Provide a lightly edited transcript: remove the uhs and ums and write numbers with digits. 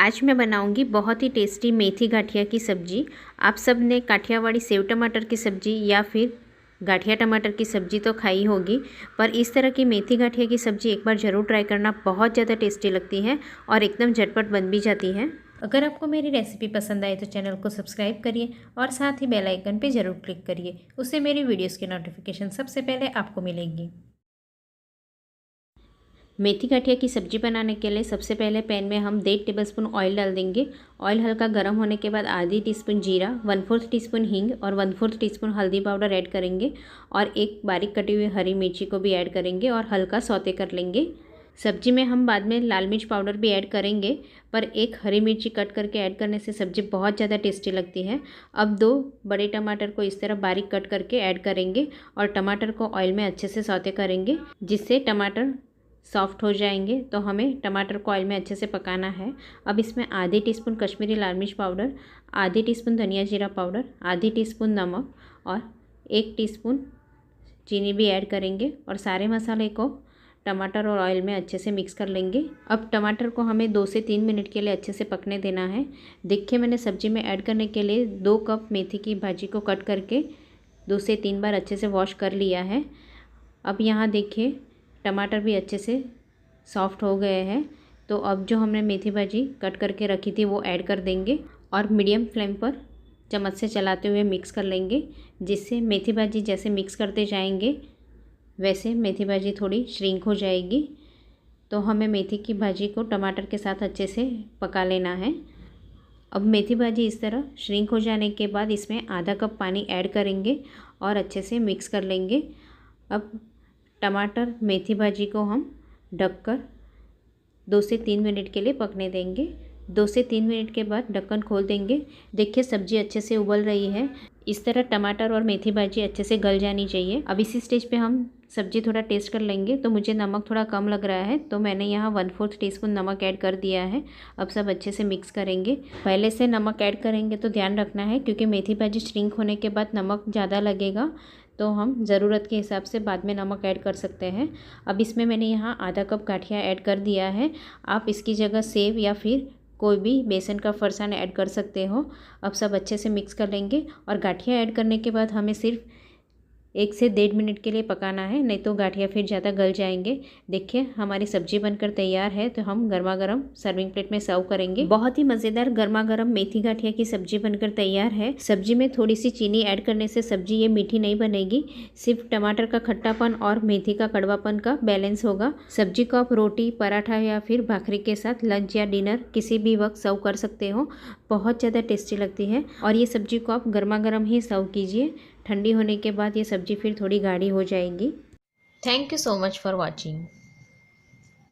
आज मैं बनाऊंगी बहुत ही टेस्टी मेथी गाठिया की सब्ज़ी। आप सब ने काठियावाड़ी सेव टमाटर की सब्ज़ी या फिर गाठिया टमाटर की सब्ज़ी तो खाई होगी, पर इस तरह की मेथी गाठिया की सब्ज़ी एक बार ज़रूर ट्राई करना। बहुत ज़्यादा टेस्टी लगती है और एकदम झटपट बन भी जाती है। अगर आपको मेरी रेसिपी पसंद आए तो चैनल को सब्सक्राइब करिए और साथ ही बेल आइकन पर ज़रूर क्लिक करिए, उससे मेरी वीडियोज़ की नोटिफिकेशन सबसे पहले आपको मिलेगी। मेथी गाठिया की सब्ज़ी बनाने के लिए सबसे पहले पैन में हम 1.5 टेबलस्पून ऑयल डाल देंगे। ऑयल हल्का गर्म होने के बाद आधी टीस्पून जीरा, 1/4 टीस्पून हींग और 1/4 टीस्पून हल्दी पाउडर ऐड करेंगे और एक बारीक कटी हुई हरी मिर्ची को भी ऐड करेंगे और हल्का सौते कर लेंगे। सब्जी में हम बाद में लाल मिर्च पाउडर भी ऐड करेंगे, पर एक हरी मिर्ची कट करके ऐड करने से सब्ज़ी बहुत ज़्यादा टेस्टी लगती है। अब 2 बड़े टमाटर को इस तरह बारीक कट करके ऐड करेंगे और टमाटर को ऑयल में अच्छे से सौते करेंगे, जिससे टमाटर सॉफ्ट हो जाएंगे। तो हमें टमाटर को ऑयल में अच्छे से पकाना है। अब इसमें आधी टीस्पून कश्मीरी लाल मिर्च पाउडर, आधी टीस्पून धनिया जीरा पाउडर, आधी टीस्पून नमक और 1 टीस्पून चीनी भी ऐड करेंगे और सारे मसाले को टमाटर और ऑयल में अच्छे से मिक्स कर लेंगे। अब टमाटर को हमें 2 से 3 मिनट के लिए अच्छे से पकने देना है। देखिए, मैंने सब्जी में ऐड करने के लिए 2 कप मेथी की भाजी को कट करके 2 से 3 बार अच्छे से वॉश कर लिया है। अब यहाँ देखिए, टमाटर भी अच्छे से सॉफ्ट हो गए हैं। तो अब जो हमने मेथी भाजी कट करके रखी थी वो ऐड कर देंगे और मीडियम फ्लेम पर चम्मच से चलाते हुए मिक्स कर लेंगे, जिससे मेथी भाजी जैसे मिक्स करते जाएंगे वैसे मेथी भाजी थोड़ी श्रिंक हो जाएगी। तो हमें मेथी की भाजी को टमाटर के साथ अच्छे से पका लेना है। अब मेथी भाजी इस तरह श्रिंक हो जाने के बाद इसमें आधा कप पानी ऐड करेंगे और अच्छे से मिक्स कर लेंगे। अब टमाटर मेथी भाजी को हम ढककर 2 से 3 मिनट के लिए पकने देंगे। 2 से 3 मिनट के बाद ढक्कन खोल देंगे। देखिए, सब्ज़ी अच्छे से उबल रही है। इस तरह टमाटर और मेथी भाजी अच्छे से गल जानी चाहिए। अब इसी स्टेज पे हम सब्ज़ी थोड़ा टेस्ट कर लेंगे। तो मुझे नमक थोड़ा कम लग रहा है, तो मैंने यहाँ 1/4 टीस्पून नमक ऐड कर दिया है। अब सब अच्छे से मिक्स करेंगे। पहले से नमक ऐड करेंगे तो ध्यान रखना है, क्योंकि मेथी भाजी श्रिंक होने के बाद नमक ज़्यादा लगेगा, तो हम ज़रूरत के हिसाब से बाद में नमक ऐड कर सकते हैं। अब इसमें मैंने यहाँ आधा कप गाठिया ऐड कर दिया है। आप इसकी जगह सेव या फिर कोई भी बेसन का फरसान ऐड कर सकते हो। अब सब अच्छे से मिक्स कर लेंगे और गाठिया ऐड करने के बाद हमें सिर्फ 1 से 1.5 मिनट के लिए पकाना है, नहीं तो गाठिया फिर ज़्यादा गल जाएंगे। देखिए, हमारी सब्जी बनकर तैयार है। तो हम गर्मा गर्म सर्विंग प्लेट में सर्व करेंगे। बहुत ही मज़ेदार गर्मा गर्म मेथी गाठिया की सब्जी बनकर तैयार है। सब्जी में थोड़ी सी चीनी ऐड करने से सब्जी ये मीठी नहीं बनेगी, सिर्फ टमाटर का खट्टापन और मेथी का कड़वापन का बैलेंस होगा। सब्जी को आप रोटी, पराठा या फिर भाखरी के साथ लंच या डिनर किसी भी वक्त सर्व कर सकते हो। बहुत ज़्यादा टेस्टी लगती है और ये सब्जी को आप गर्मा गर्म ही सर्व कीजिए। ठंडी होने के बाद ये सब्ज़ी फिर थोड़ी गाढ़ी हो जाएगी। Thank you so much for watching.